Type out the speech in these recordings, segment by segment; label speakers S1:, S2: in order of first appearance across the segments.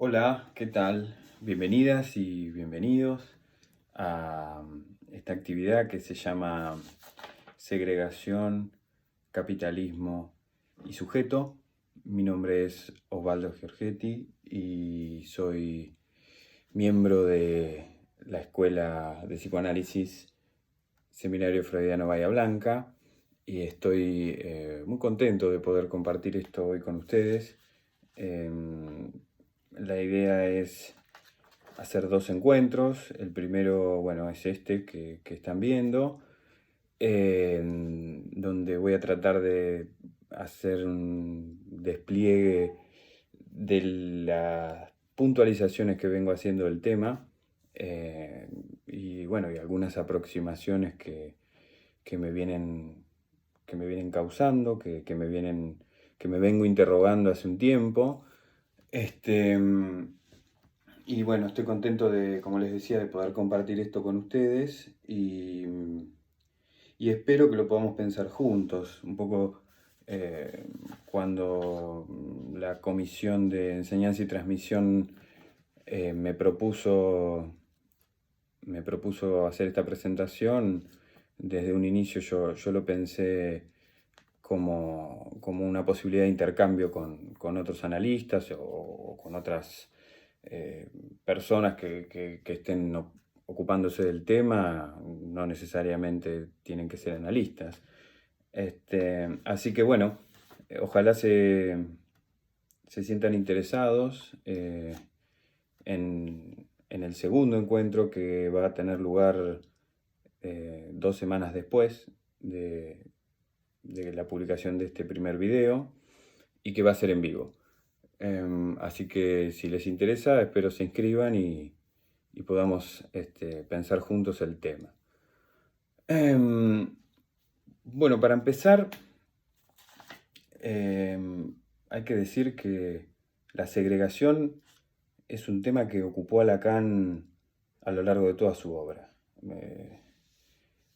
S1: Hola, ¿qué tal? Bienvenidas y bienvenidos a esta actividad que se llama Segregación, Capitalismo y Sujeto. Mi nombre es Osvaldo Giorgetti y soy miembro de la Escuela de Psicoanálisis Seminario Freudiano Bahía Blanca y estoy muy contento de poder compartir esto hoy con ustedes. La idea es hacer dos encuentros. El primero, bueno, es este que están viendo, donde voy a tratar de hacer un despliegue de las puntualizaciones que vengo haciendo del tema, y bueno, y algunas aproximaciones que me vienen, que me vienen causando, que me vengo interrogando hace un tiempo. Y bueno, estoy contento de, como les decía, de poder compartir esto con ustedes y espero que lo podamos pensar juntos. Un poco cuando la Comisión de Enseñanza y Transmisión me propuso hacer esta presentación, desde un inicio yo lo pensé como una posibilidad de intercambio con otros analistas o con otras personas que estén ocupándose del tema. No necesariamente tienen que ser analistas. Así que bueno, ojalá se sientan interesados en el segundo encuentro, que va a tener lugar 2 semanas después de la publicación de este primer video, y que va a ser en vivo. Así que si les interesa, espero se inscriban y podamos pensar juntos el tema. Bueno, para empezar, hay que decir que la segregación es un tema que ocupó a Lacan a lo largo de toda su obra.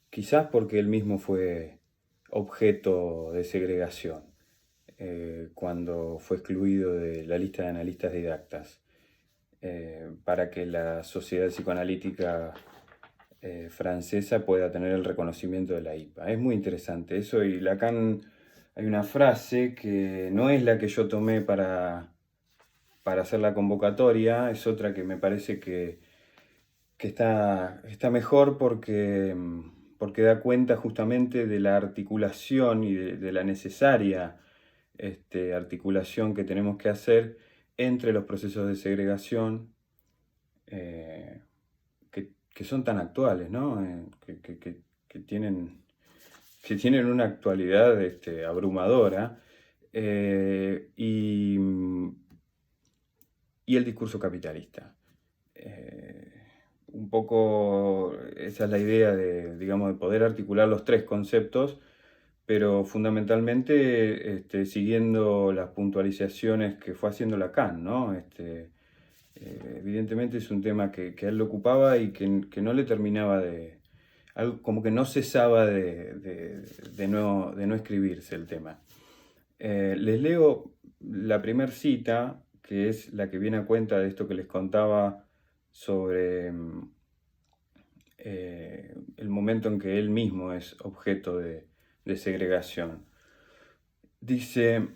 S1: Quizás porque él mismo fue objeto de segregación cuando fue excluido de la lista de analistas didactas, para que la Sociedad Psicoanalítica francesa pueda tener el reconocimiento de la IPA. Es muy interesante eso, y Lacan, hay una frase que no es la que yo tomé para hacer la convocatoria, es otra que me parece que está mejor porque da cuenta justamente de la articulación y de la necesaria articulación que tenemos que hacer entre los procesos de segregación, que son tan actuales, ¿no? Que tienen una actualidad abrumadora, y el discurso capitalista. Un poco esa es la idea de, digamos, de poder articular los tres conceptos, pero fundamentalmente siguiendo las puntualizaciones que fue haciendo Lacan, ¿no? Evidentemente es un tema que a él le ocupaba y que no le terminaba de... Algo como que no cesaba de no escribirse el tema. Les leo la primera cita, que es la que viene a cuenta de esto que les contaba sobre el momento en que él mismo es objeto de segregación. Dice: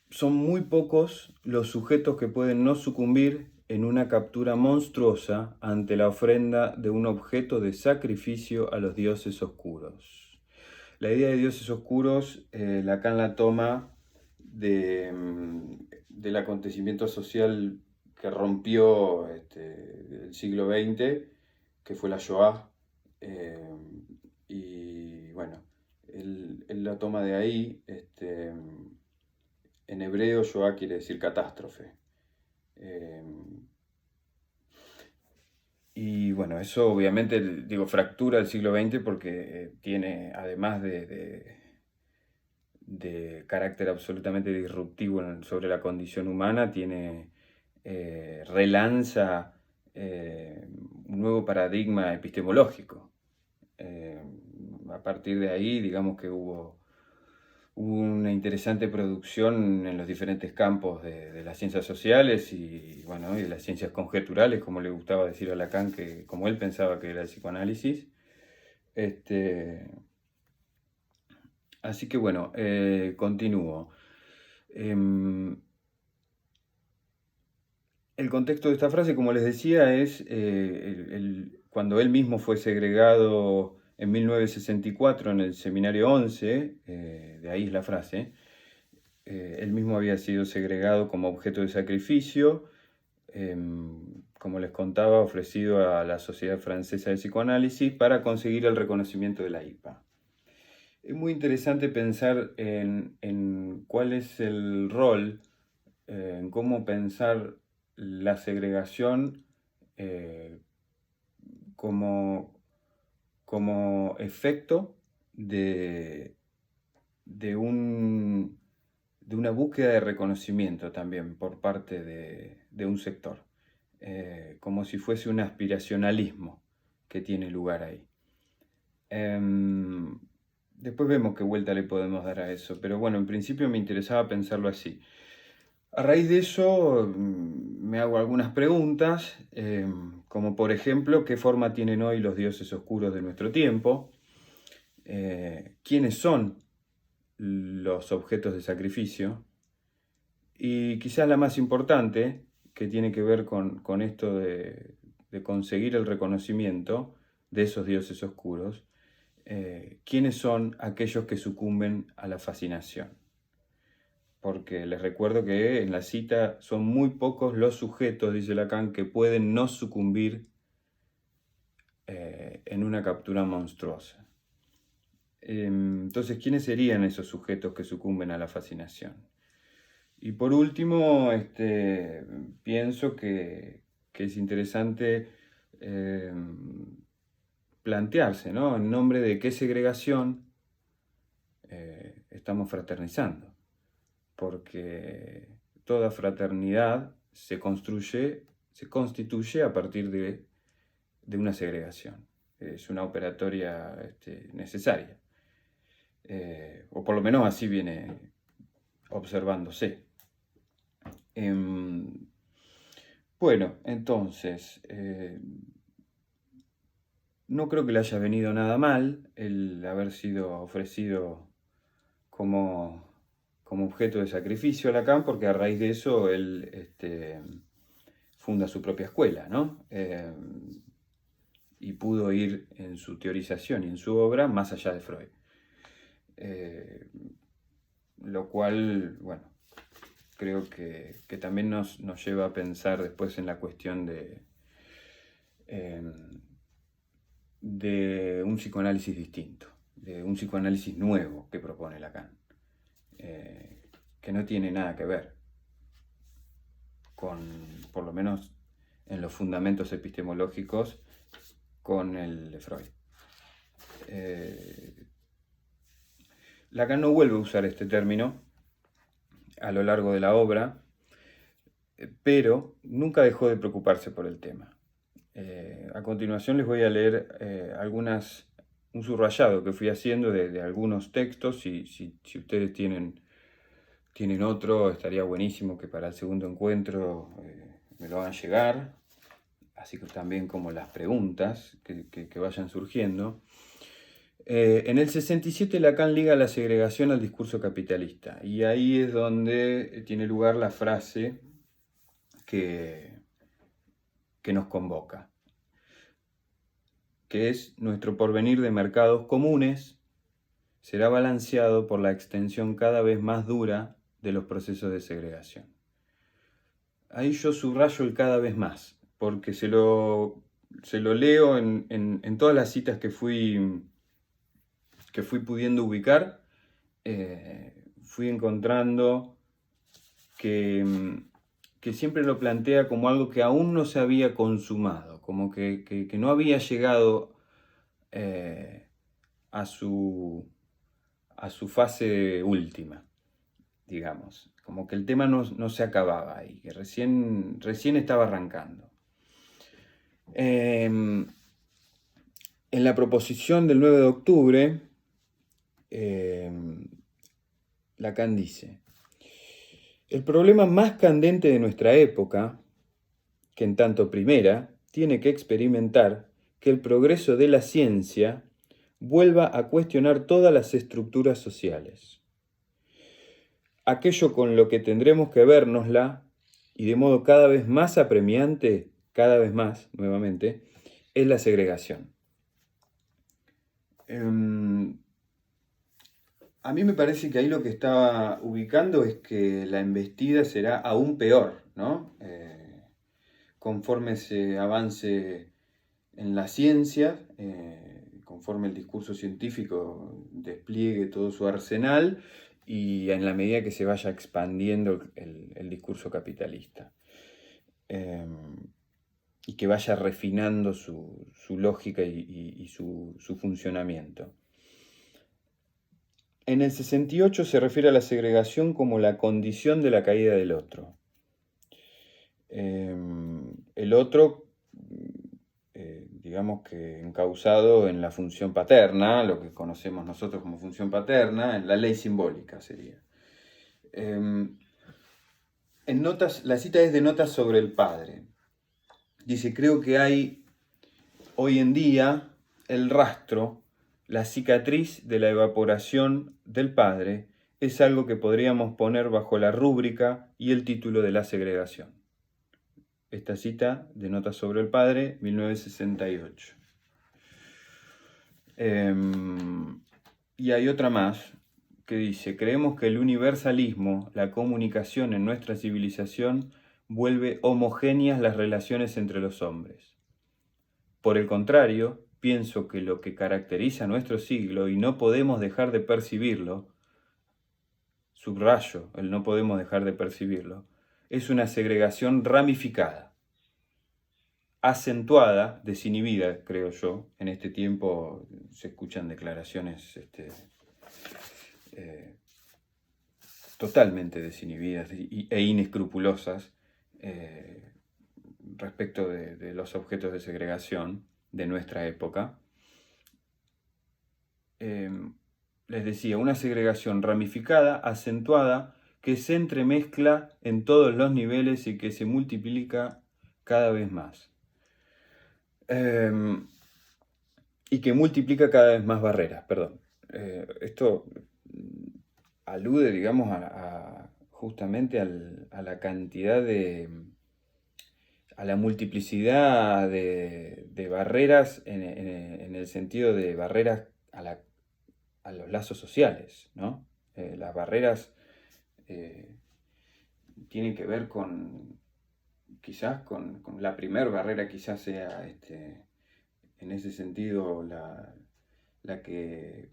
S1: son muy pocos los sujetos que pueden no sucumbir en una captura monstruosa ante la ofrenda de un objeto de sacrificio a los dioses oscuros. La idea de dioses oscuros, Lacan la toma del acontecimiento social que rompió el siglo XX, que fue la Shoah, y bueno, él la toma de ahí. En hebreo, Shoah quiere decir catástrofe. Y bueno, eso obviamente, digo, fractura el siglo XX porque tiene, además de carácter absolutamente disruptivo sobre la condición humana, relanza un nuevo paradigma epistemológico. A partir de ahí, digamos que hubo hubo una interesante producción en los diferentes campos de las ciencias sociales y, bueno, y de las ciencias conjeturales, como le gustaba decir a Lacan, que como él pensaba que era el psicoanálisis. Así que bueno, continúo. El contexto de esta frase, como les decía, es cuando él mismo fue segregado en 1964 en el Seminario 11, de ahí es la frase. Él mismo había sido segregado como objeto de sacrificio, como les contaba, ofrecido a la Sociedad Francesa de Psicoanálisis para conseguir el reconocimiento de la IPA. Es muy interesante pensar en cuál es el rol, en cómo pensar la segregación como efecto de una búsqueda de reconocimiento también por parte de un sector, como si fuese un aspiracionalismo que tiene lugar ahí. Después vemos qué vuelta le podemos dar a eso, pero bueno, en principio me interesaba pensarlo así. A raíz de eso me hago algunas preguntas, como por ejemplo, ¿qué forma tienen hoy los dioses oscuros de nuestro tiempo? ¿Quiénes son los objetos de sacrificio? Y quizás la más importante, que tiene que ver con esto de conseguir el reconocimiento de esos dioses oscuros, ¿quiénes son aquellos que sucumben a la fascinación? Porque les recuerdo que en la cita son muy pocos los sujetos, dice Lacan, que pueden no sucumbir en una captura monstruosa. Entonces, ¿quiénes serían esos sujetos que sucumben a la fascinación? Y por último, pienso que es interesante plantearse, ¿no? En nombre de qué segregación estamos fraternizando. Porque toda fraternidad se constituye a partir de una segregación. Es una operatoria necesaria. O por lo menos así viene observándose. Bueno, entonces, no creo que le haya venido nada mal el haber sido ofrecido como objeto de sacrificio a Lacan, porque a raíz de eso él funda su propia escuela, ¿no? Y pudo ir en su teorización y en su obra más allá de Freud. Lo cual, bueno, creo que también nos lleva a pensar después en la cuestión de un psicoanálisis distinto, de un psicoanálisis nuevo que propone Lacan, que no tiene nada que ver con, por lo menos en los fundamentos epistemológicos, con el de Freud. Lacan no vuelve a usar este término a lo largo de la obra, pero nunca dejó de preocuparse por el tema. A continuación les voy a leer un subrayado que fui haciendo de algunos textos, y si ustedes tienen otro, estaría buenísimo que para el segundo encuentro me lo hagan llegar, así que también como las preguntas que vayan surgiendo. En el 67 Lacan liga la segregación al discurso capitalista, y ahí es donde tiene lugar la frase que nos convoca, que es: nuestro porvenir de mercados comunes será balanceado por la extensión cada vez más dura de los procesos de segregación. Ahí yo subrayo el cada vez más, porque se lo leo en todas las citas que fui pudiendo ubicar. Fui encontrando que siempre lo plantea como algo que aún no se había consumado, como que no había llegado a su fase última, digamos, como que el tema no se acababa ahí, que recién estaba arrancando. En la proposición del 9 de octubre, Lacan dice: el problema más candente de nuestra época, que en tanto primera, tiene que experimentar que el progreso de la ciencia vuelva a cuestionar todas las estructuras sociales. Aquello con lo que tendremos que vernosla, y de modo cada vez más apremiante, cada vez más, nuevamente, es la segregación. A mí me parece que ahí lo que estaba ubicando es que la embestida será aún peor, ¿no? Conforme se avance en la ciencia, conforme el discurso científico despliegue todo su arsenal y en la medida que se vaya expandiendo el discurso capitalista. Y que vaya refinando su lógica y su funcionamiento. En el 68 se refiere a la segregación como la condición de la caída del otro. El otro, digamos que encausado en la función paterna, lo que conocemos nosotros como función paterna, en la ley simbólica sería. En notas, la cita es de Notas sobre el Padre. Dice: creo que hay hoy en día el rastro, la cicatriz de la evaporación del padre, es algo que podríamos poner bajo la rúbrica y el título de la segregación. Esta cita de Notas sobre el Padre, 1968. Y hay otra más que dice: creemos que el universalismo, la comunicación en nuestra civilización, vuelve homogéneas las relaciones entre los hombres. Por el contrario, pienso que lo que caracteriza nuestro siglo, y no podemos dejar de percibirlo, subrayo, el no podemos dejar de percibirlo, es una segregación ramificada, acentuada, desinhibida, creo yo. En este tiempo se escuchan declaraciones totalmente desinhibidas e inescrupulosas respecto de los objetos de segregación de nuestra época. Les decía, una segregación ramificada, acentuada, que se entremezcla en todos los niveles y que se multiplica cada vez más. Y que multiplica cada vez más barreras, perdón. Esto alude, digamos, justamente a la cantidad a la multiplicidad de barreras en el sentido de barreras a los lazos sociales, ¿no? Las barreras tienen que ver quizás con la primera barrera, quizás sea en ese sentido la que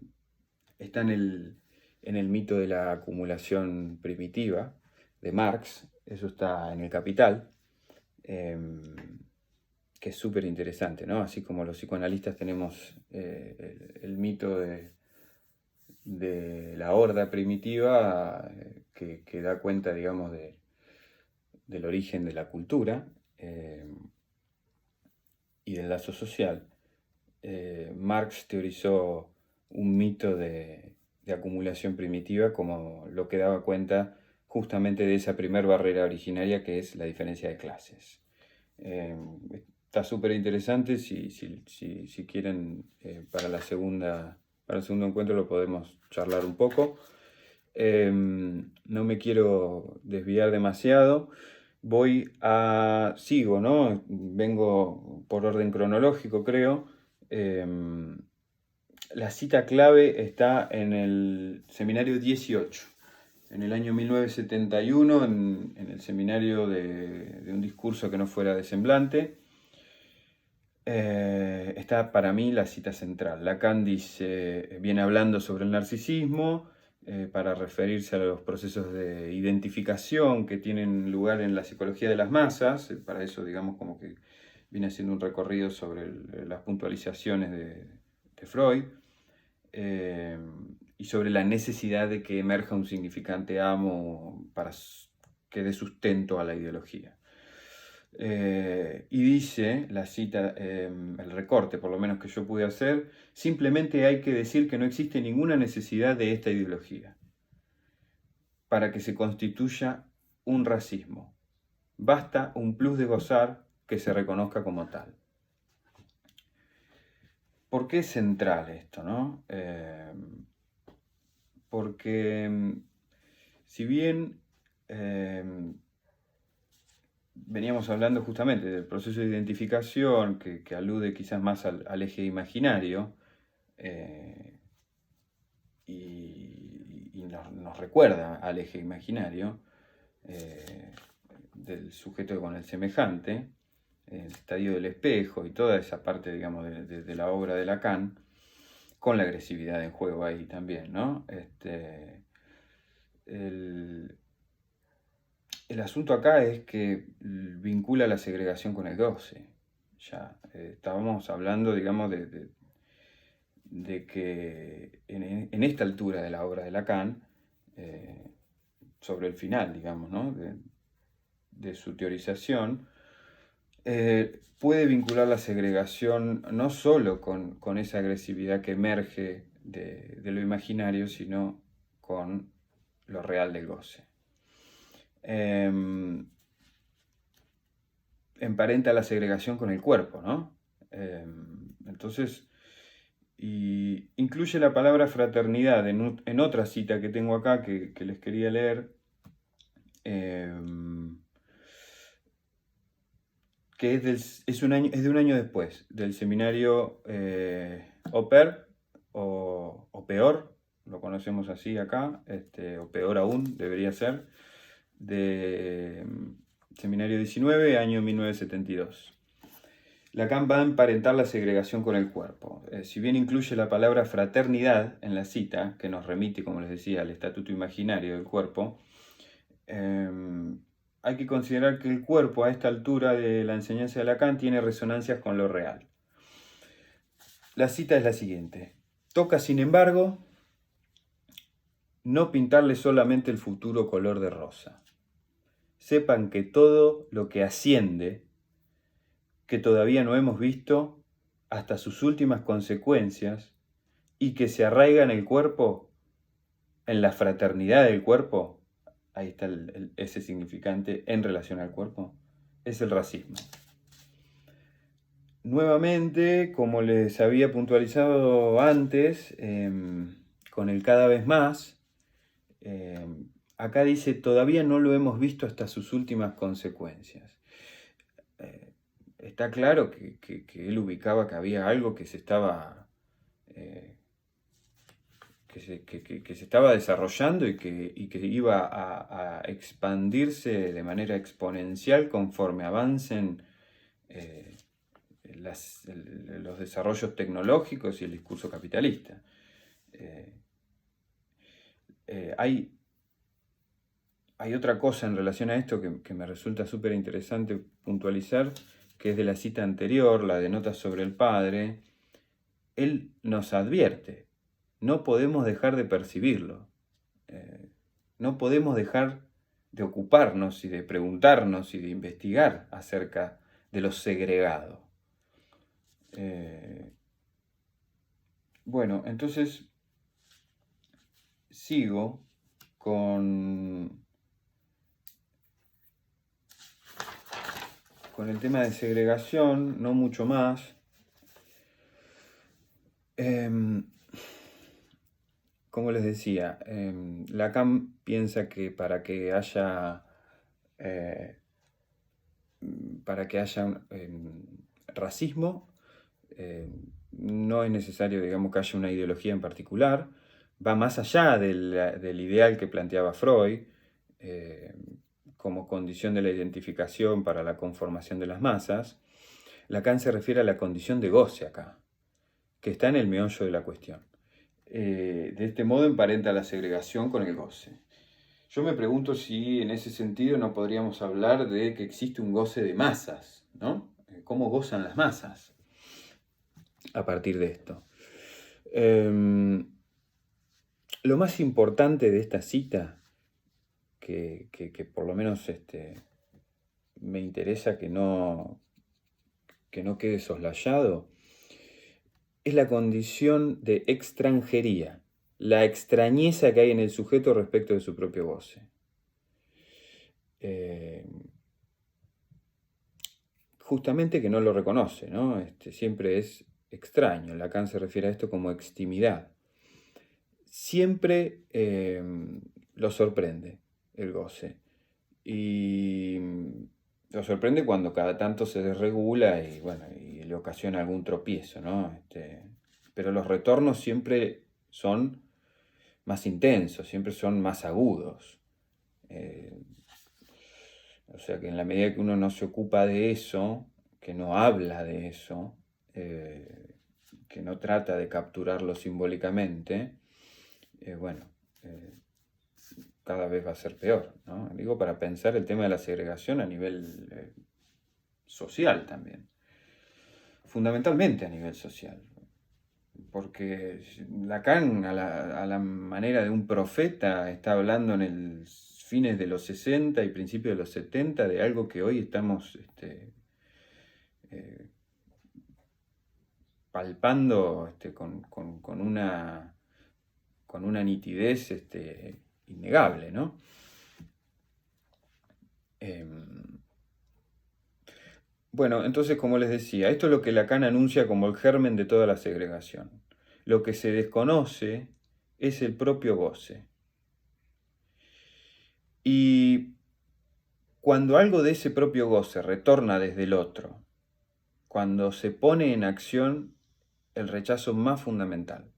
S1: está en el mito de la acumulación primitiva de Marx. Eso está en El Capital, que es súper interesante, ¿no? Así como los psicoanalistas tenemos el mito de la horda primitiva que da cuenta, digamos, del origen de la cultura y del lazo social. Marx teorizó un mito de acumulación primitiva como lo que daba cuenta justamente de esa primer barrera originaria, que es la diferencia de clases. Está súper interesante. Si quieren, para el segundo encuentro lo podemos charlar un poco. No me quiero desviar demasiado. Sigo, ¿no? Vengo por orden cronológico, creo. La cita clave está en el seminario 18, en el año 1971, en el seminario de un discurso que no fuera de semblante. Está para mí la cita central. Lacan viene hablando sobre el narcisismo para referirse a los procesos de identificación que tienen lugar en la psicología de las masas. Para eso, digamos, como que viene haciendo un recorrido sobre las puntualizaciones de Freud y sobre la necesidad de que emerja un significante amo para que dé sustento a la ideología. Y dice, la cita, el recorte por lo menos que yo pude hacer: simplemente hay que decir que no existe ninguna necesidad de esta ideología. para que se constituya un racismo. Basta un plus de gozar que se reconozca como tal. ¿Por qué es central esto, no? Porque si bien veníamos hablando justamente del proceso de identificación que alude quizás más al eje imaginario y nos recuerda al eje imaginario del sujeto con el semejante, el estadio del espejo y toda esa parte, digamos, de la obra de Lacan, con la agresividad en juego ahí también, ¿no? El asunto acá es que vincula la segregación con el goce. Ya estábamos hablando, digamos, de que en esta altura de la obra de Lacan, sobre el final, digamos, ¿no? de su teorización, puede vincular la segregación no solo con esa agresividad que emerge de lo imaginario, sino con lo real del goce. Emparenta la segregación con el cuerpo, ¿no? Entonces, y incluye la palabra fraternidad en otra cita que tengo acá que les quería leer, que es de un año después, del seminario Oper, o Peor, lo conocemos así acá, o peor aún debería ser, de seminario 19, año 1972. Lacan va a emparentar la segregación con el cuerpo. Si bien incluye la palabra fraternidad en la cita, que nos remite, como les decía, al estatuto imaginario del cuerpo, hay que considerar que el cuerpo a esta altura de la enseñanza de Lacan tiene resonancias con lo real. La cita es la siguiente. Toca, sin embargo, no pintarle solamente el futuro color de rosa. Sepan que todo lo que asciende, que todavía no hemos visto hasta sus últimas consecuencias y que se arraiga en el cuerpo, en la fraternidad del cuerpo, ahí está ese significante en relación al cuerpo, es el racismo. Nuevamente, como les había puntualizado antes, con el cada vez más, acá dice, todavía no lo hemos visto hasta sus últimas consecuencias. Está claro que él ubicaba que había algo que se estaba, que se estaba desarrollando y que iba a expandirse de manera exponencial conforme avancen los desarrollos tecnológicos y el discurso capitalista. Hay otra cosa en relación a esto que me resulta súper interesante puntualizar, que es de la cita anterior, la de Notas sobre el Padre. Él nos advierte, no podemos dejar de percibirlo, no podemos dejar de ocuparnos y de preguntarnos y de investigar acerca de lo segregado. Bueno, entonces sigo con el tema de segregación, no mucho más. Como les decía, Lacan piensa que para que haya racismo, no es necesario, digamos, que haya una ideología en particular, va más allá del ideal que planteaba Freud, como condición de la identificación para la conformación de las masas. Lacan se refiere a la condición de goce acá, que está en el meollo de la cuestión. De este modo emparenta la segregación con el goce. Yo me pregunto si en ese sentido no podríamos hablar de que existe un goce de masas, ¿no? ¿Cómo gozan las masas a partir de esto? Lo más importante de esta cita, que por lo menos me interesa que no quede soslayado, es la condición de extranjería, la extrañeza que hay en el sujeto respecto de su propio goce. Justamente que no lo reconoce, ¿no? Siempre es extraño. Lacan se refiere a esto como extimidad. Siempre lo sorprende el goce. Y lo sorprende cuando cada tanto se desregula y, bueno, y le ocasiona algún tropiezo, ¿no? Pero los retornos siempre son más intensos, siempre son más agudos. O sea que en la medida que uno no se ocupa de eso, que no habla de eso, que no trata de capturarlo simbólicamente, bueno, cada vez va a ser peor, ¿no? Digo, para pensar el tema de la segregación a nivel social también, fundamentalmente a nivel social, porque Lacan a la manera de un profeta está hablando en el fines de los 60 y principios de los 70 de algo que hoy estamos palpando con una nitidez innegable, ¿no? Bueno, entonces, como les decía, esto es lo que Lacan anuncia como el germen de toda la segregación. Lo que se desconoce es el propio goce. Y cuando algo de ese propio goce retorna desde el otro, cuando se pone en acción el rechazo más fundamental,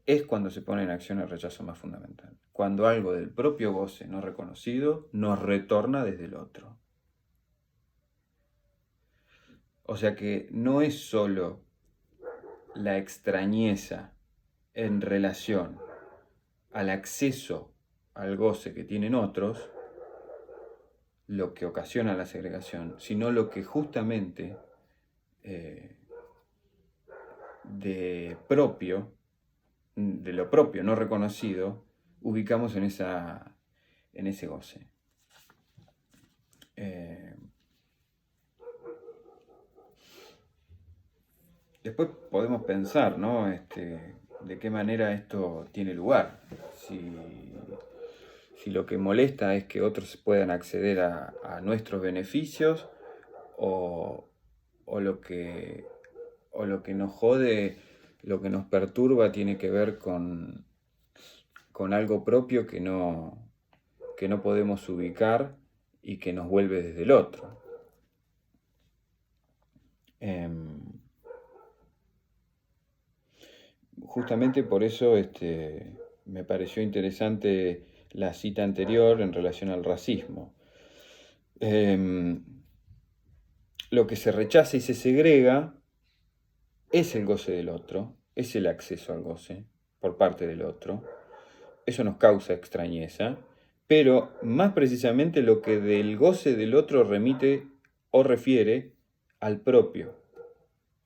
S1: es cuando se pone en acción el rechazo más fundamental. Cuando algo del propio goce no reconocido nos retorna desde el otro. O sea que no es solo la extrañeza en relación al acceso al goce que tienen otros lo que ocasiona la segregación, sino lo que justamente de lo propio no reconocido, ubicamos en ese goce. Después podemos pensar, ¿no? De qué manera esto tiene lugar. Si lo que molesta es que otros puedan acceder a nuestros beneficios o lo que nos jode, lo que nos perturba tiene que ver con algo propio que no podemos ubicar y que nos vuelve desde el otro. Justamente por eso me pareció interesante la cita anterior en relación al racismo. Lo que se rechaza y se segrega es el goce del otro, es el acceso al goce por parte del otro. Eso nos causa extrañeza, pero más precisamente lo que del goce del otro remite o refiere al propio,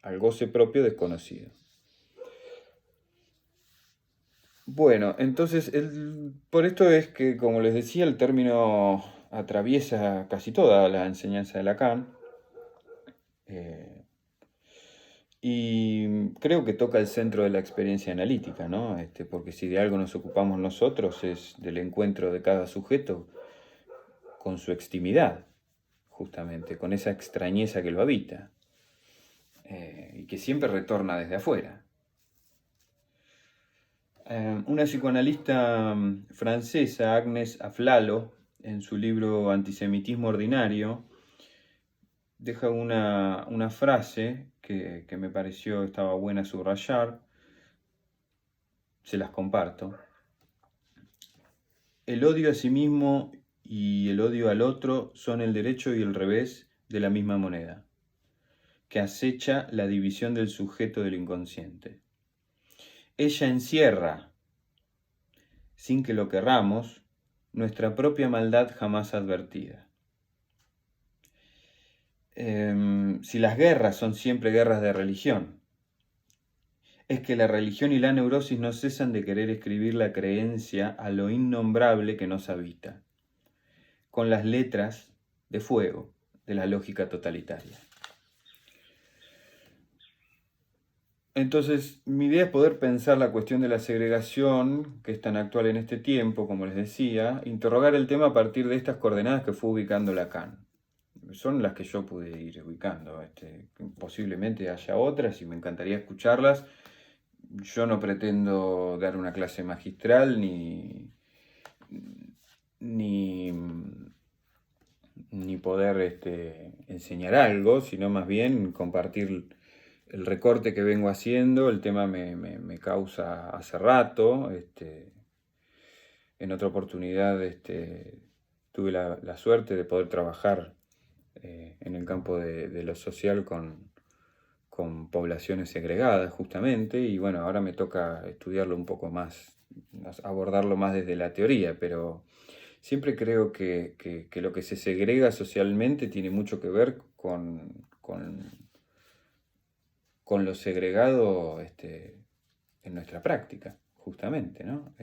S1: al goce propio desconocido. Bueno, entonces, por esto es que, como les decía, el término atraviesa casi toda la enseñanza de Lacan. Y creo que toca el centro de la experiencia analítica, ¿no? Porque si de algo nos ocupamos nosotros es del encuentro de cada sujeto con su extimidad, justamente, con esa extrañeza que lo habita y que siempre retorna desde afuera. Una psicoanalista francesa, Agnès Aflalo, en su libro Antisemitismo Ordinario, deja una frase que me pareció estaba buena subrayar, se las comparto. El odio a sí mismo y el odio al otro son el derecho y el revés de la misma moneda, que acecha la división del sujeto del inconsciente. Ella encierra, sin que lo querramos, nuestra propia maldad jamás advertida. Si las guerras son siempre guerras de religión, es que la religión y la neurosis no cesan de querer escribir la creencia a lo innombrable que nos habita, con las letras de fuego de la lógica totalitaria. Entonces, mi idea es poder pensar la cuestión de la segregación, que es tan actual en este tiempo, como les decía, interrogar el tema a partir de estas coordenadas que fue ubicando Lacan. Son las que yo pude ir ubicando. Posiblemente haya otras y me encantaría escucharlas. Yo no pretendo dar una clase magistral ni, ni poder enseñar algo, sino más bien compartir el recorte que vengo haciendo. El tema me causa hace rato. En otra oportunidad tuve la suerte de poder trabajar en el campo de lo social con poblaciones segregadas justamente, y bueno, ahora me toca estudiarlo un poco más, abordarlo más desde la teoría, pero siempre creo que lo que se segrega socialmente tiene mucho que ver con lo segregado en nuestra práctica, justamente, ¿no?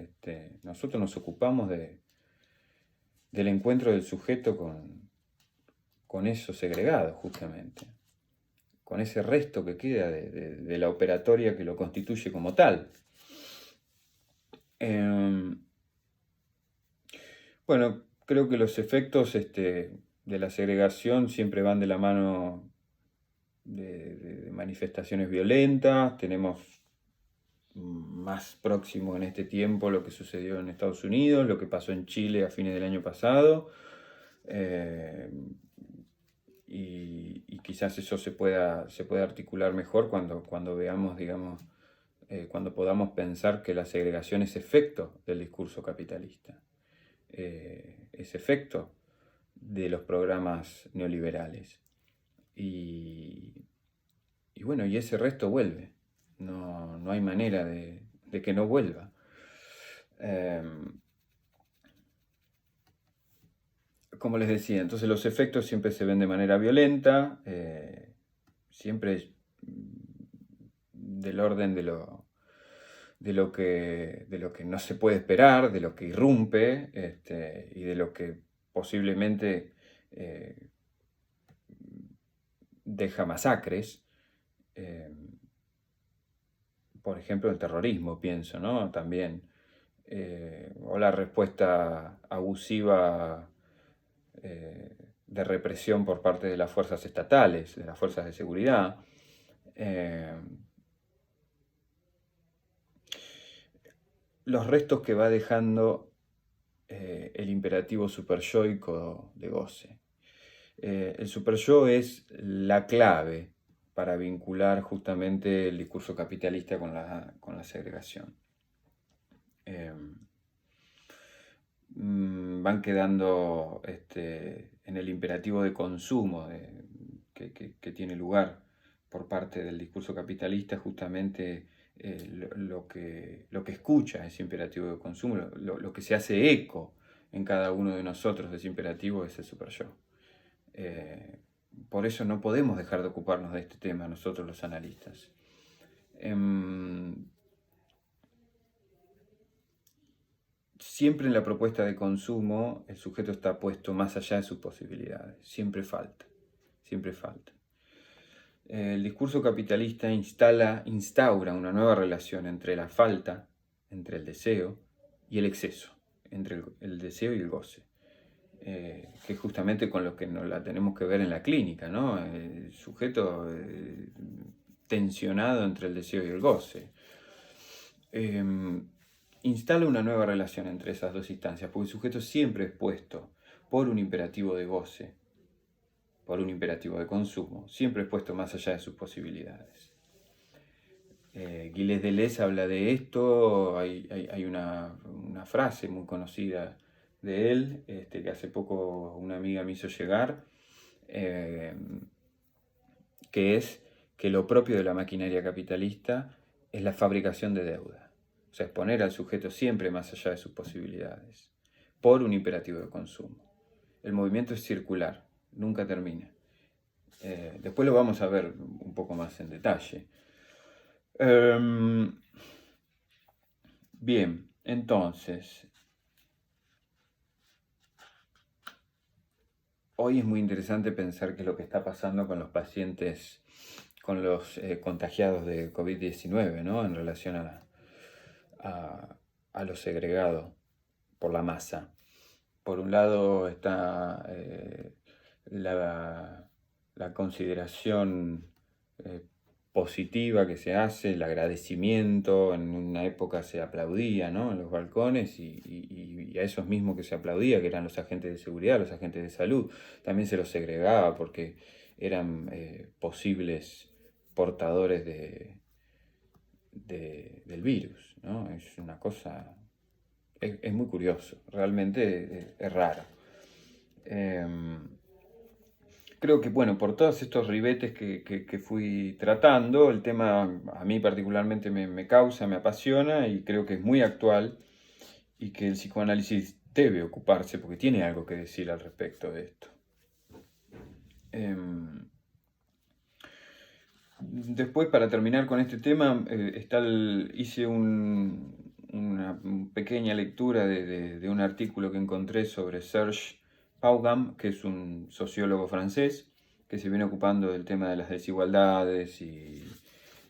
S1: Nosotros nos ocupamos del encuentro del sujeto con eso segregado, justamente, con ese resto que queda de la operatoria que lo constituye como tal. Bueno, creo que los efectos de la segregación siempre van de la mano de manifestaciones violentas. Tenemos más próximo en este tiempo lo que sucedió en Estados Unidos, lo que pasó en Chile a fines del año pasado, y quizás eso se pueda articular mejor cuando veamos, digamos, cuando podamos pensar que la segregación es efecto del discurso capitalista, es efecto de los programas neoliberales. Y bueno, y ese resto vuelve. No hay manera de que no vuelva. Como les decía, entonces los efectos siempre se ven de manera violenta, siempre del orden de lo que no se puede esperar, de lo que irrumpe, y de lo que posiblemente deja masacres. Por ejemplo, el terrorismo, pienso, ¿no? También. O la respuesta abusiva de represión por parte de las fuerzas estatales, de las fuerzas de seguridad. Los restos que va dejando el imperativo superyoico de Gosse. El superyo es la clave para vincular justamente el discurso capitalista con la segregación. Van quedando en el imperativo de consumo que tiene lugar por parte del discurso capitalista, justamente lo que escucha ese imperativo de consumo, lo que se hace eco en cada uno de nosotros de ese imperativo es el superyo. Por eso no podemos dejar de ocuparnos de este tema nosotros los analistas. Siempre en la propuesta de consumo el sujeto está puesto más allá de sus posibilidades. Siempre falta, siempre falta. El discurso capitalista instaura una nueva relación entre la falta, entre el deseo y el exceso, entre el deseo y el goce, que es justamente con lo que nos la tenemos que ver en la clínica, ¿no? El sujeto tensionado entre el deseo y el goce. Instala una nueva relación entre esas dos instancias, porque el sujeto siempre es puesto por un imperativo de goce, por un imperativo de consumo, siempre es puesto más allá de sus posibilidades. Gilles Deleuze habla de esto, hay una frase muy conocida de él, que hace poco una amiga me hizo llegar, que es que lo propio de la maquinaria capitalista es la fabricación de deuda. O sea, es poner al sujeto siempre más allá de sus posibilidades, por un imperativo de consumo. El movimiento es circular, nunca termina. Después lo vamos a ver un poco más en detalle. Bien, entonces, hoy es muy interesante pensar qué es lo que está pasando con los pacientes con los contagiados de COVID-19, ¿no? En relación a lo segregado por la masa. Por un lado está la consideración positiva que se hace, el agradecimiento. En una época se aplaudía, ¿no? En los balcones y a esos mismos que se aplaudía, que eran los agentes de seguridad, los agentes de salud, también se los segregaba porque eran posibles portadores del virus, ¿no? Es una cosa, es muy curioso, realmente es raro. Creo que, bueno, por todos estos ribetes que fui tratando, el tema a mí particularmente me causa, me apasiona y creo que es muy actual y que el psicoanálisis debe ocuparse porque tiene algo que decir al respecto de esto. Después, para terminar con este tema, hice una pequeña lectura de un artículo que encontré sobre Serge Paugam, que es un sociólogo francés que se viene ocupando del tema de las desigualdades y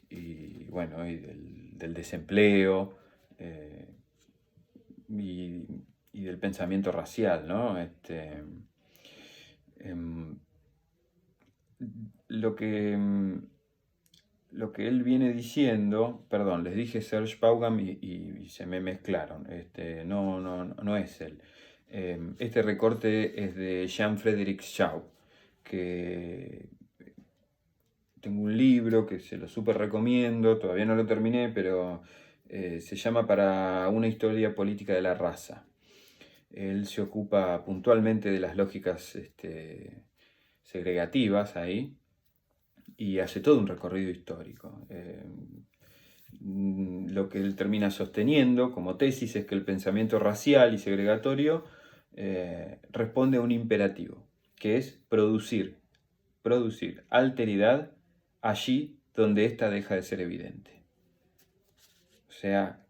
S1: del desempleo y del pensamiento racial, ¿no? Lo que él viene diciendo, perdón, les dije Serge Paugam y se me mezclaron, no es él. Este recorte es de Jean-Frédéric Shaw, que tengo un libro que se lo súper recomiendo, todavía no lo terminé, pero se llama Para una historia política de la raza. Él se ocupa puntualmente de las lógicas segregativas ahí, y hace todo un recorrido histórico. Lo que él termina sosteniendo como tesis es que el pensamiento racial y segregatorio responde a un imperativo, que es producir alteridad allí donde ésta deja de ser evidente. O sea,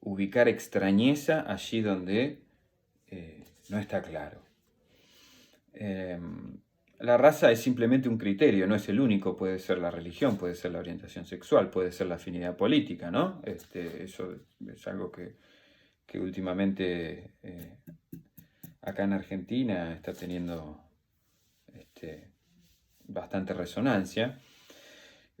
S1: ubicar extrañeza allí donde no está claro. La raza es simplemente un criterio, no es el único. Puede ser la religión, puede ser la orientación sexual, puede ser la afinidad política, ¿no? Eso es algo que últimamente acá en Argentina está teniendo bastante resonancia.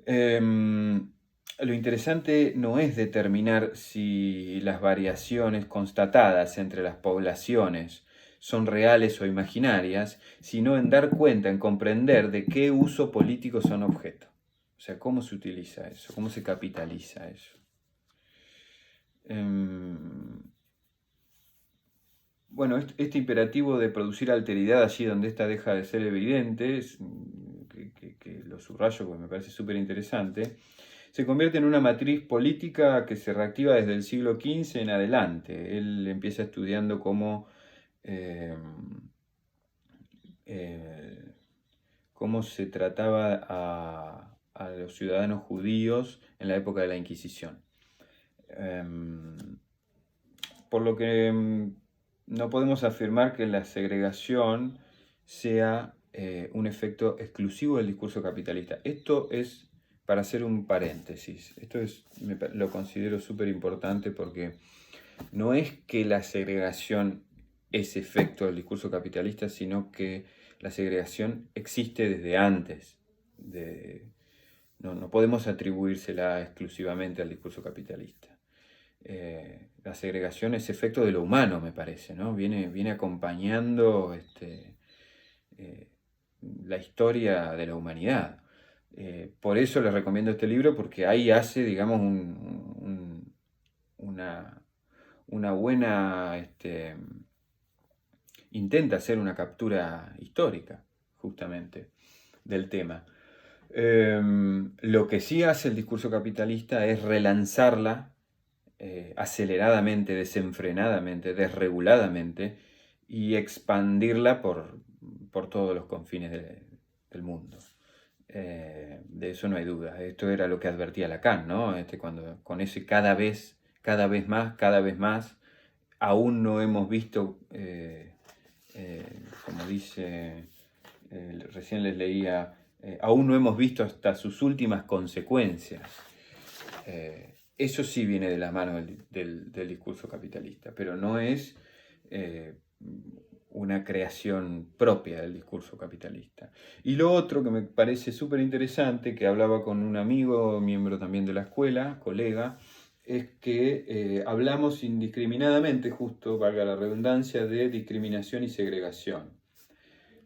S1: Lo interesante no es determinar si las variaciones constatadas entre las poblaciones son reales o imaginarias, sino en dar cuenta, en comprender de qué uso político son objeto. O sea, cómo se utiliza eso, cómo se capitaliza eso. Bueno, este imperativo de producir alteridad allí donde ésta deja de ser evidente, que lo subrayo porque me parece súper interesante, se convierte en una matriz política que se reactiva desde el siglo XV en adelante. Él empieza estudiando cómo se trataba a los ciudadanos judíos en la época de la Inquisición. Por lo que no podemos afirmar que la segregación sea un efecto exclusivo del discurso capitalista. Esto es, para hacer un paréntesis, lo considero súper importante porque no es que la segregación es efecto del discurso capitalista, sino que la segregación existe desde antes. No podemos atribuírsela exclusivamente al discurso capitalista. La segregación es efecto de lo humano, me parece, ¿no? Viene acompañando la historia de la humanidad. Por eso les recomiendo este libro, porque ahí hace, digamos, una buena... intenta hacer una captura histórica, justamente, del tema. Lo que sí hace el discurso capitalista es relanzarla aceleradamente, desenfrenadamente, desreguladamente, y expandirla por todos los confines del mundo. De eso no hay duda. Esto era lo que advertía Lacan, ¿no? Con ese cada vez más, aún no hemos visto, como dice, recién les leía, aún no hemos visto hasta sus últimas consecuencias. Eso sí viene de la mano del discurso capitalista, pero no es una creación propia del discurso capitalista. Y lo otro que me parece súper interesante, que hablaba con un amigo, miembro también de la escuela, colega, es que hablamos indiscriminadamente, justo, valga la redundancia, de discriminación y segregación,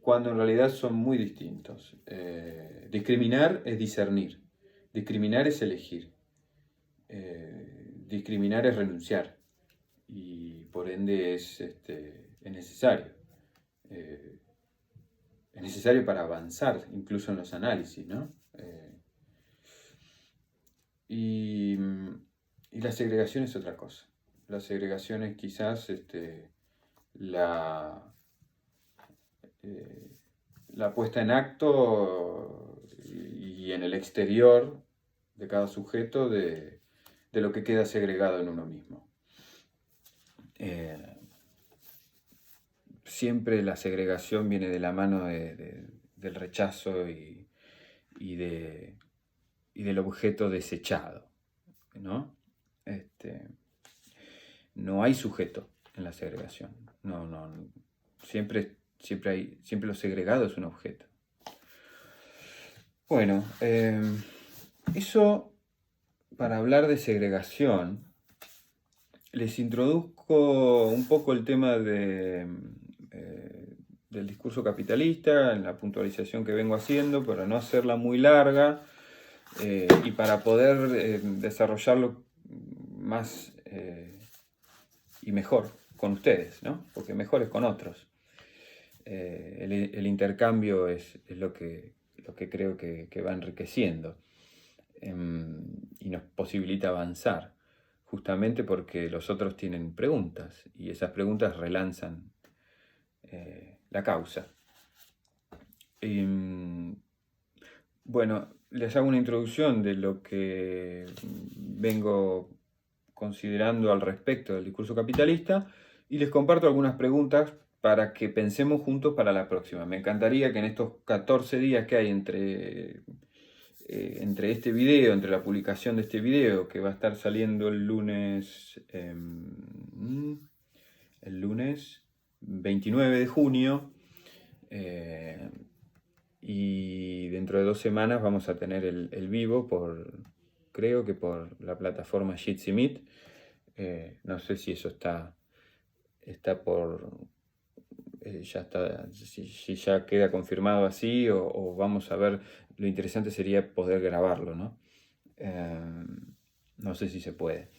S1: cuando en realidad son muy distintos. Discriminar es discernir, discriminar es elegir, discriminar es renunciar y por ende es necesario. Es necesario para avanzar, incluso en los análisis, ¿no? Y la segregación es otra cosa. La segregación es quizás la puesta en acto y en el exterior de cada sujeto de lo que queda segregado en uno mismo. Siempre la segregación viene de la mano del rechazo y del objeto desechado, ¿no? No hay sujeto en la segregación. Siempre lo segregado es un objeto. Bueno, eso para hablar de segregación. Les introduzco un poco el tema del discurso capitalista, en la puntualización que vengo haciendo, para no hacerla muy larga y para poder desarrollarlo más y mejor con ustedes, ¿no? Porque mejor es con otros. El intercambio es lo que creo que va enriqueciendo y nos posibilita avanzar, justamente porque los otros tienen preguntas y esas preguntas relanzan la causa. Bueno, les hago una introducción de lo que vengo considerando al respecto del discurso capitalista y les comparto algunas preguntas para que pensemos juntos para la próxima. Me encantaría que en estos 14 días que hay entre este video, entre la publicación de este video, que va a estar saliendo el lunes 29 de junio, y dentro de 2 semanas vamos a tener el vivo creo que por la plataforma Jitsi Meet. No sé si eso está por... ya está, si ya queda confirmado así o vamos a ver. Lo interesante sería poder grabarlo, ¿no? No sé si se puede.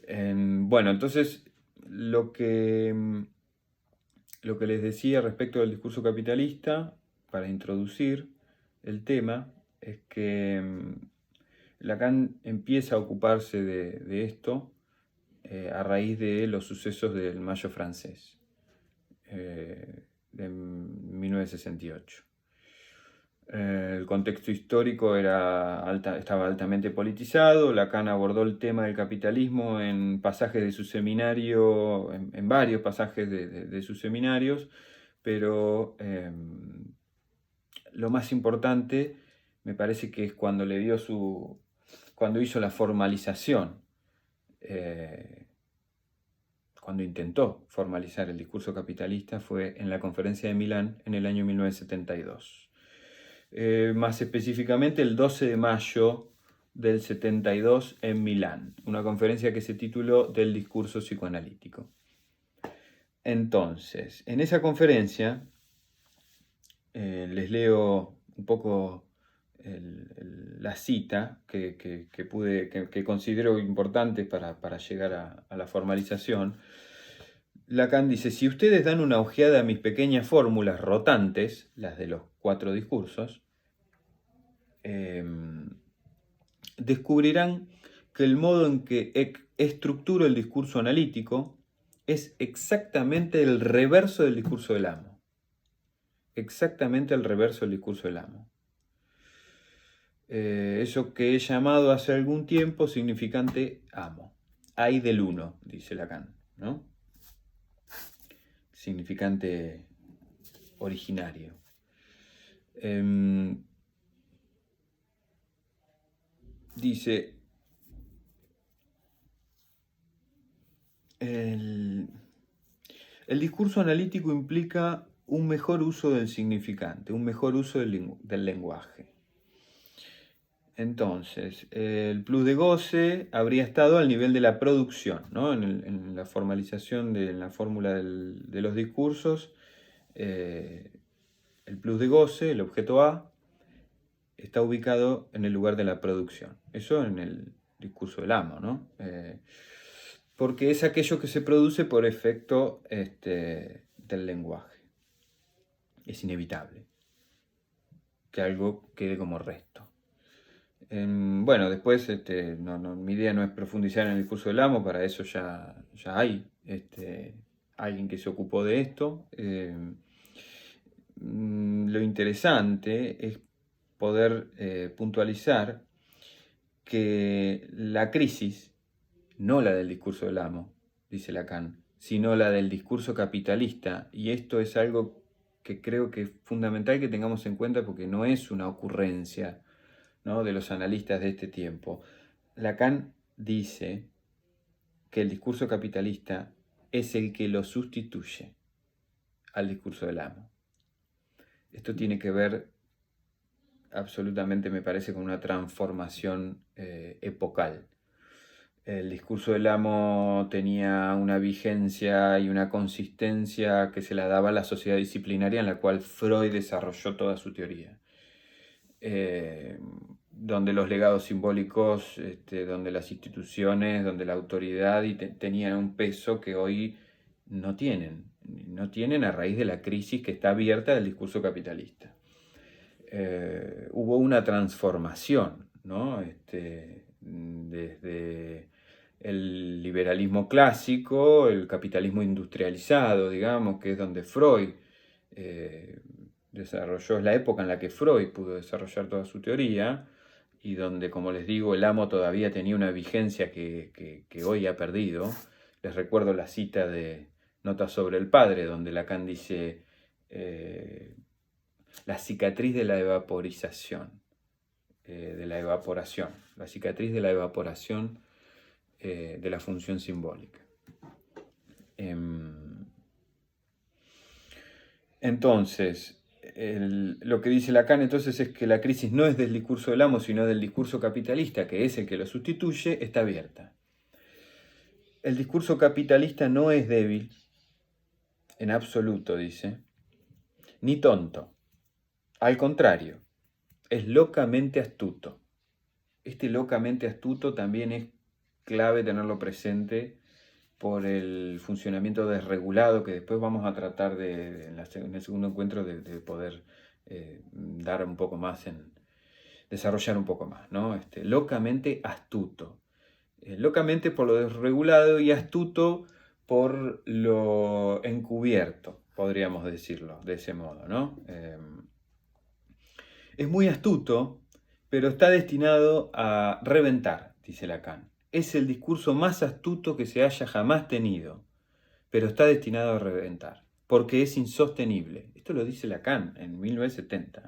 S1: Bueno, entonces lo que les decía respecto del discurso capitalista, para introducir el tema, es que Lacan empieza a ocuparse de esto a raíz de los sucesos del Mayo francés de 1968. El contexto histórico estaba altamente politizado. Lacan abordó el tema del capitalismo en pasajes de su seminario, en varios pasajes de sus seminarios, pero lo más importante me parece que es cuando cuando hizo la formalización, cuando intentó formalizar el discurso capitalista, fue en la Conferencia de Milán en el año 1972. Más específicamente el 12 de mayo del 72 en Milán, una conferencia que se tituló Del discurso psicoanalítico. Entonces, en esa conferencia, les leo un poco la cita que considero importante para llegar a la formalización. Lacan dice: si ustedes dan una ojeada a mis pequeñas fórmulas rotantes, las de los 4 discursos, descubrirán que el modo en que estructuro el discurso analítico es exactamente el reverso del discurso del amo. Exactamente el reverso del discurso del amo. Eso que he llamado hace algún tiempo significante amo. Hay del uno, dice Lacan, ¿no? Significante originario. dice, el discurso analítico implica un mejor uso del significante, un mejor uso del lenguaje. Entonces, el plus de goce habría estado al nivel de la producción, ¿no? En la formalización de la fórmula de los discursos, el plus de goce, el objeto A, está ubicado en el lugar de la producción. Eso en el discurso del amo, ¿no? Porque es aquello que se produce por efecto del lenguaje. Es inevitable que algo quede como resto. Bueno, después mi idea no es profundizar en el discurso del amo, para eso ya hay alguien que se ocupó de esto. Lo interesante es poder puntualizar que la crisis, no la del discurso del amo, dice Lacan, sino la del discurso capitalista, y esto es algo que creo que es fundamental que tengamos en cuenta porque no es una ocurrencia, ¿no?, de los analistas de este tiempo. Lacan dice que el discurso capitalista es el que lo sustituye al discurso del amo. Esto tiene que ver absolutamente, me parece, con una transformación epocal. El discurso del amo tenía una vigencia y una consistencia que se la daba a la sociedad disciplinaria en la cual Freud desarrolló toda su teoría. Donde los legados simbólicos, donde las instituciones, donde la autoridad tenían un peso que hoy no tienen a raíz de la crisis que está abierta del discurso capitalista. Hubo una transformación, ¿no? Desde el liberalismo clásico, el capitalismo industrializado, digamos, que es donde Freud desarrolló, es la época en la que Freud pudo desarrollar toda su teoría, y donde, como les digo, el amo todavía tenía una vigencia que hoy ha perdido. Les recuerdo la cita de Notas sobre el Padre, donde Lacan dice la cicatriz de la evaporización, la cicatriz de la evaporación de la función simbólica. Entonces, lo que dice Lacan entonces es que la crisis no es del discurso del amo, sino del discurso capitalista, que es el que lo sustituye, está abierta. El discurso capitalista no es débil, en absoluto, dice, ni tonto. Al contrario, es locamente astuto. Este locamente astuto también es clave tenerlo presente por el funcionamiento desregulado que después vamos a tratar en el segundo encuentro de poder dar un poco más, desarrollar un poco más, ¿no? Locamente astuto. Locamente por lo desregulado y astuto por lo encubierto, podríamos decirlo de ese modo, ¿no? Es muy astuto, pero está destinado a reventar, dice Lacan. Es el discurso más astuto que se haya jamás tenido, pero está destinado a reventar, porque es insostenible. Esto lo dice Lacan en 1970.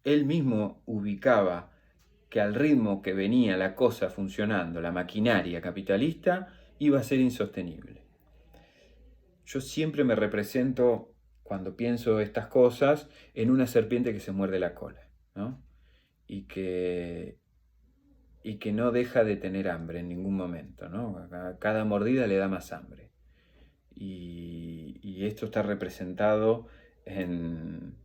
S1: Él mismo ubicaba que al ritmo que venía la cosa funcionando, la maquinaria capitalista, iba a ser insostenible. Yo siempre me represento, cuando pienso estas cosas, en una serpiente que se muerde la cola, ¿no? Y que no deja de tener hambre en ningún momento, ¿no? Cada mordida le da más hambre. Y esto está representado en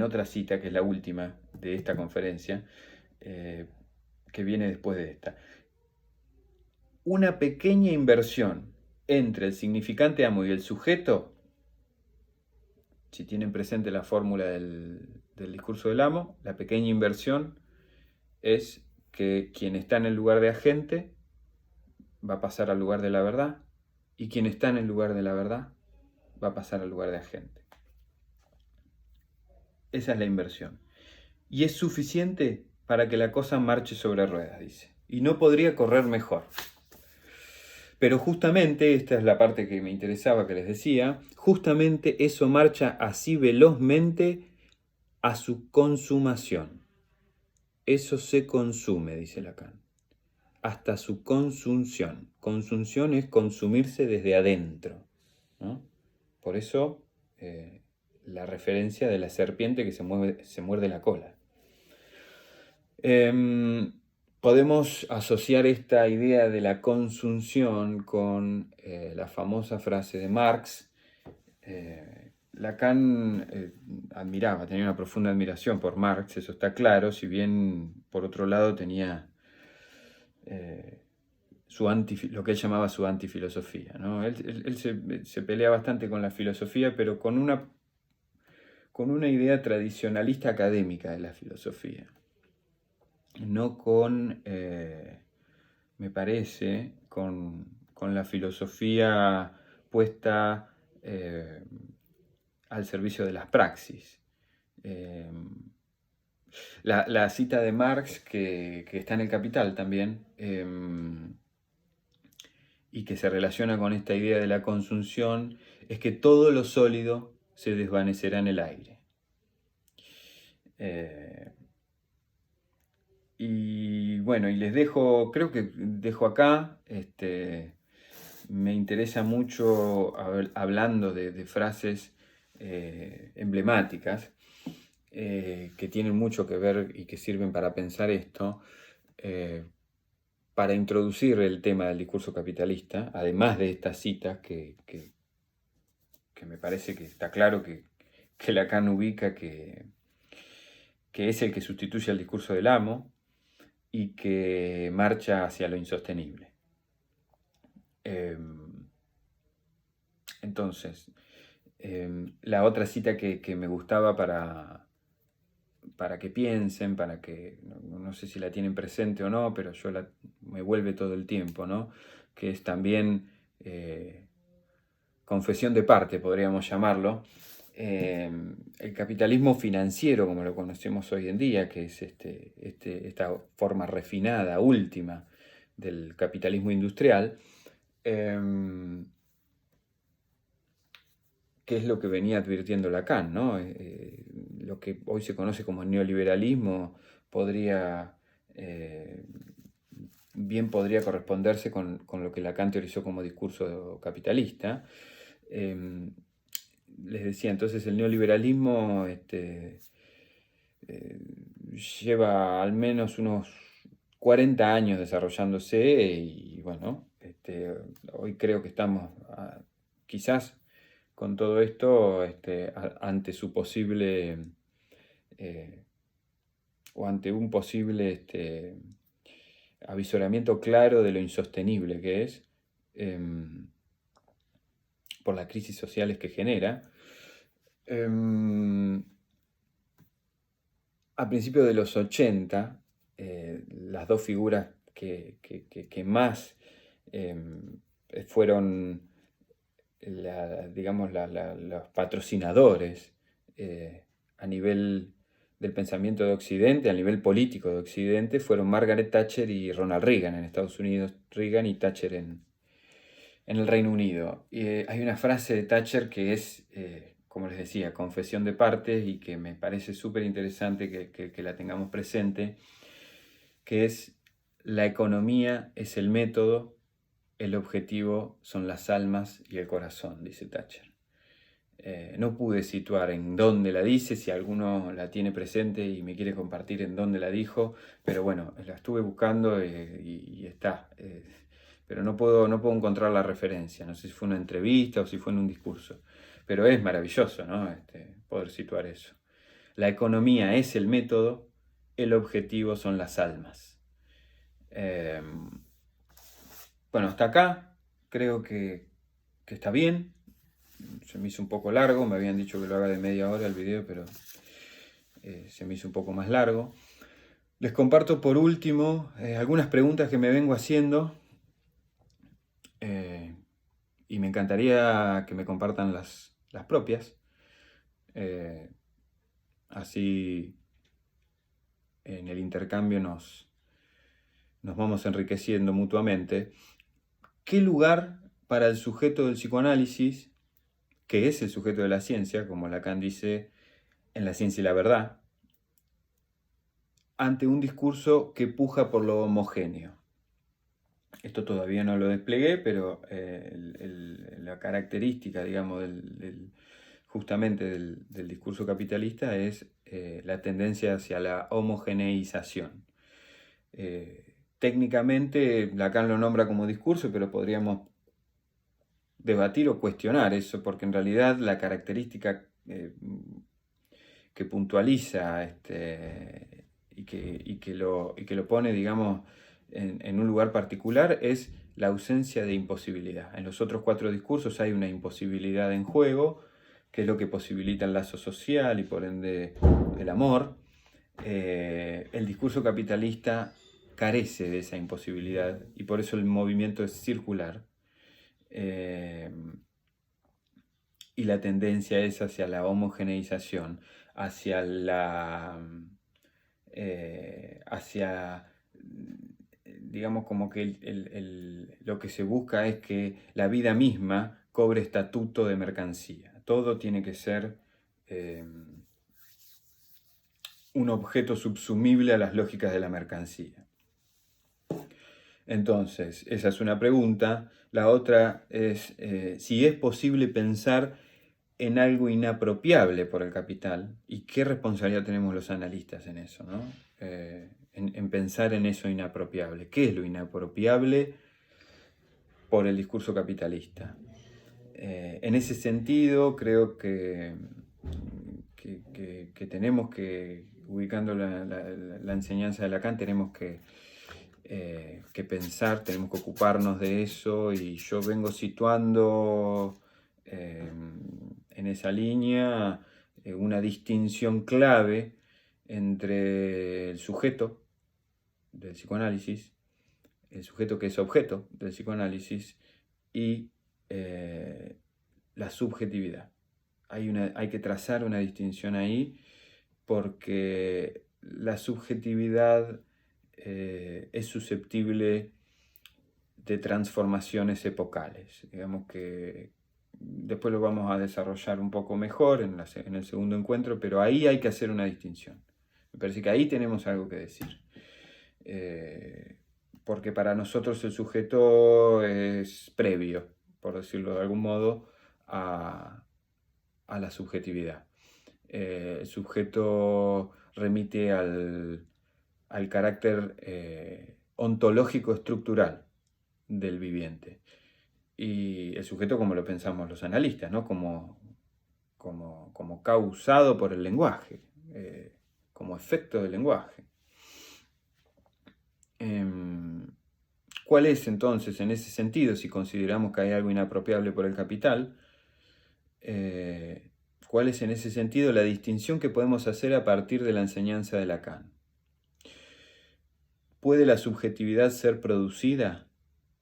S1: otra cita, que es la última de esta conferencia, que viene después de esta. Una pequeña inversión entre el significante amo y el sujeto, si tienen presente la fórmula del discurso del amo, la pequeña inversión es que quien está en el lugar de agente va a pasar al lugar de la verdad, y quien está en el lugar de la verdad va a pasar al lugar de agente. Esa es la inversión. Y es suficiente para que la cosa marche sobre ruedas, dice. Y no podría correr mejor. Pero justamente, esta es la parte que me interesaba, que les decía, justamente eso marcha así velozmente a su consumación. eso se consume, dice Lacan, hasta su consunción. Consunción es consumirse desde adentro, ¿no? Por eso la referencia de la serpiente que se muerde la cola. Podemos asociar esta idea de la consunción con la famosa frase de Marx. Lacan admiraba, tenía una profunda admiración por Marx, eso está claro, si bien por otro lado tenía lo que él llamaba su antifilosofía, ¿no? Él se pelea bastante con la filosofía, pero con una idea tradicionalista académica de la filosofía. No con, me parece, con la filosofía puesta al servicio de las praxis. La cita de Marx, que está en El Capital también, y que se relaciona con esta idea de la consunción, es que todo lo sólido se desvanecerá en el aire. Y bueno, y les dejo, creo que dejo acá, me interesa mucho, hablando de frases emblemáticas, que tienen mucho que ver y que sirven para pensar esto, para introducir el tema del discurso capitalista, además de estas citas que me parece que está claro que Lacan ubica que es el que sustituye al discurso del amo y que marcha hacia lo insostenible. Entonces, la otra cita que me gustaba para que piensen, para que, no sé si la tienen presente o no, pero me vuelve todo el tiempo, ¿no? Que es también confesión de parte, podríamos llamarlo. El capitalismo financiero, como lo conocemos hoy en día, que es esta forma refinada, última, del capitalismo industrial, que es lo que venía advirtiendo Lacan, ¿no? Lo que hoy se conoce como neoliberalismo bien podría corresponderse con lo que Lacan teorizó como discurso capitalista. Les decía, entonces el neoliberalismo lleva al menos unos 40 años desarrollándose y bueno, hoy creo que estamos quizás con todo esto ante su posible o ante un posible avisoramiento claro de lo insostenible que es por las crisis sociales que genera. A principios de los 80, las dos figuras que más fueron los patrocinadores a nivel del pensamiento de Occidente, a nivel político de Occidente, fueron Margaret Thatcher y Ronald Reagan en Estados Unidos, Reagan y Thatcher en el Reino Unido. Hay una frase de Thatcher que es, como les decía, confesión de parte y que me parece súper interesante que la tengamos presente, que es: la economía es el método, el objetivo son las almas y el corazón, dice Thatcher. No pude situar en dónde la dice, si alguno la tiene presente y me quiere compartir en dónde la dijo, pero bueno, la estuve buscando y está. Pero no puedo encontrar la referencia, no sé si fue una entrevista o si fue en un discurso, pero es maravilloso, ¿no? Poder situar eso. La economía es el método, el objetivo son las almas. Bueno, hasta acá creo que está bien. Se me hizo un poco largo, me habían dicho que lo haga de media hora el video, pero se me hizo un poco más largo. Les comparto por último algunas preguntas que me vengo haciendo y me encantaría que me compartan las propias. Así en el intercambio nos vamos enriqueciendo mutuamente. ¿Qué lugar para el sujeto del psicoanálisis, que es el sujeto de la ciencia, como Lacan dice en La ciencia y la verdad, ante un discurso que puja por lo homogéneo. Esto todavía no lo desplegué, pero la característica, digamos, justamente del discurso capitalista es la tendencia hacia la homogeneización. Técnicamente, Lacan lo nombra como discurso, pero podríamos debatir o cuestionar eso, porque en realidad la característica que puntualiza y que lo pone, digamos, en un lugar particular es la ausencia de imposibilidad. En los otros 4 discursos hay una imposibilidad en juego, que es lo que posibilita el lazo social y por ende el amor. El discurso capitalista carece de esa imposibilidad y por eso el movimiento es circular. Y la tendencia es hacia la homogeneización, hacia digamos, como que lo que se busca es que la vida misma cobre estatuto de mercancía. Todo tiene que ser un objeto subsumible a las lógicas de la mercancía. Entonces, esa es una pregunta. La otra es si es posible pensar en algo inapropiable por el capital y qué responsabilidad tenemos los analistas en eso, ¿no? En pensar en eso inapropiable. ¿Qué es lo inapropiable por el discurso capitalista? En ese sentido, creo que tenemos que, ubicando la enseñanza de Lacan, tenemos que pensar, tenemos que ocuparnos de eso, y yo vengo situando en esa línea una distinción clave entre el sujeto del psicoanálisis, el sujeto que es objeto del psicoanálisis, y la subjetividad. Hay que trazar una distinción ahí, porque la subjetividad es susceptible de transformaciones epocales. Digamos que después lo vamos a desarrollar un poco mejor en el segundo encuentro, pero ahí hay que hacer una distinción. Me parece que ahí tenemos algo que decir. Porque para nosotros el sujeto es previo, por decirlo de algún modo, a la subjetividad. El sujeto remite al carácter ontológico estructural del viviente. Y el sujeto como lo pensamos los analistas, ¿no? Como causado por el lenguaje, como efecto del lenguaje. ¿Cuál es entonces, en ese sentido, si consideramos que hay algo inapropiable por el capital, cuál es en ese sentido la distinción que podemos hacer a partir de la enseñanza de Lacan? ¿Puede la subjetividad ser producida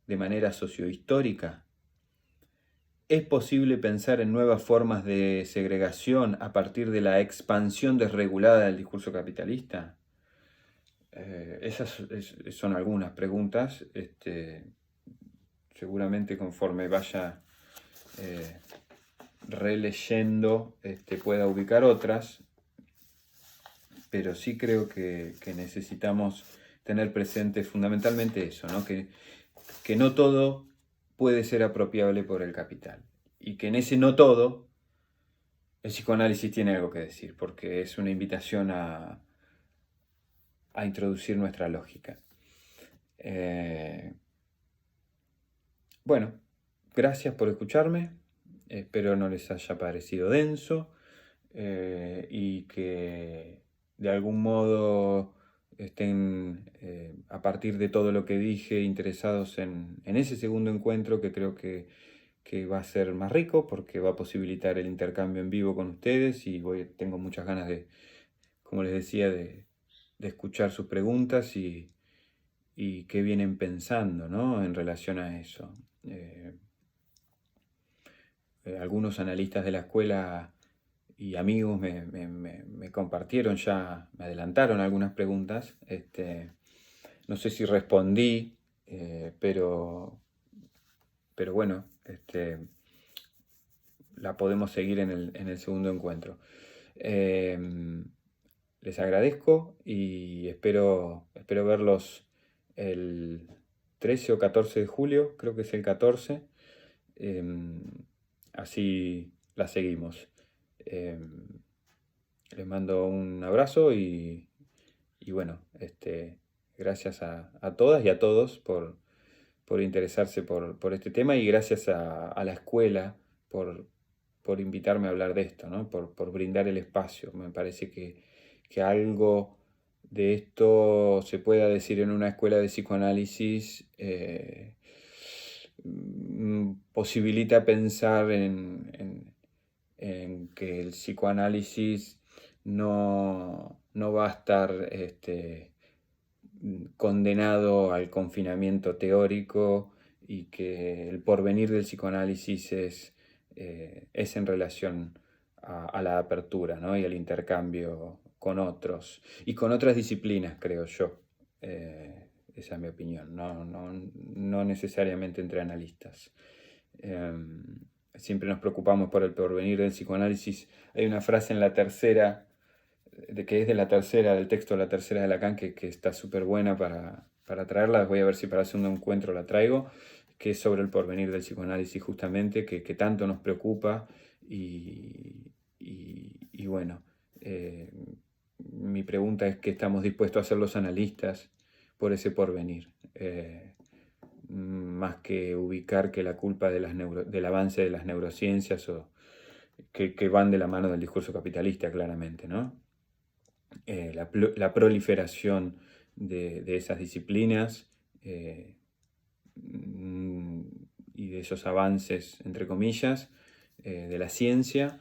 S1: de manera sociohistórica? ¿Es posible pensar en nuevas formas de segregación a partir de la expansión desregulada del discurso capitalista? Esas son algunas preguntas. Seguramente conforme vaya releyendo pueda ubicar otras, pero sí creo que necesitamos tener presente fundamentalmente eso, ¿no? Que no todo puede ser apropiable por el capital, y que en ese no todo el psicoanálisis tiene algo que decir, porque es una invitación a introducir nuestra lógica. Bueno, gracias por escucharme, espero no les haya parecido denso y que de algún modo estén, a partir de todo lo que dije, interesados en ese segundo encuentro, que creo que va a ser más rico porque va a posibilitar el intercambio en vivo con ustedes, y tengo muchas ganas de, como les decía, de escuchar sus preguntas y qué vienen pensando, ¿no?, en relación a eso. Algunos analistas de la escuela y amigos me compartieron ya, me adelantaron algunas preguntas. No sé si respondí, pero bueno, la podemos seguir en el segundo encuentro. les agradezco y espero verlos el 13 o 14 de julio, creo que es el 14. Así la seguimos. Les mando un abrazo y bueno, gracias a todas y a todos por interesarse por este tema, y gracias a la escuela por invitarme a hablar de esto, ¿no? Por brindar el espacio. Me parece que algo de esto se pueda decir en una escuela de psicoanálisis posibilita pensar en que el psicoanálisis no va a estar condenado al confinamiento teórico, y que el porvenir del psicoanálisis es en relación a la apertura, ¿no? Y al intercambio con otros y con otras disciplinas, creo yo. Esa es mi opinión, no necesariamente entre analistas. Siempre nos preocupamos por el porvenir del psicoanálisis. Hay una frase en la tercera, que es de la tercera, del texto de la tercera de Lacan, que está súper buena para traerla. Voy a ver si para el segundo encuentro la traigo, que es sobre el porvenir del psicoanálisis, justamente, que tanto nos preocupa. Y bueno, mi pregunta es: ¿qué estamos dispuestos a hacer los analistas por ese porvenir? Más que ubicar que la culpa del avance de las neurociencias, o que van de la mano del discurso capitalista, claramente, ¿no? La proliferación de esas disciplinas y de esos avances, entre comillas, de la ciencia,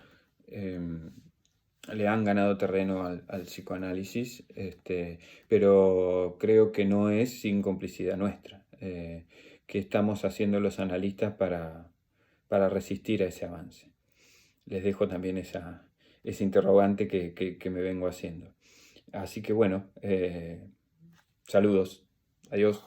S1: le han ganado terreno al psicoanálisis, pero creo que no es sin complicidad nuestra. ¿Qué estamos haciendo los analistas para resistir a ese avance? Les dejo también ese interrogante que me vengo haciendo. Así que bueno, saludos, adiós.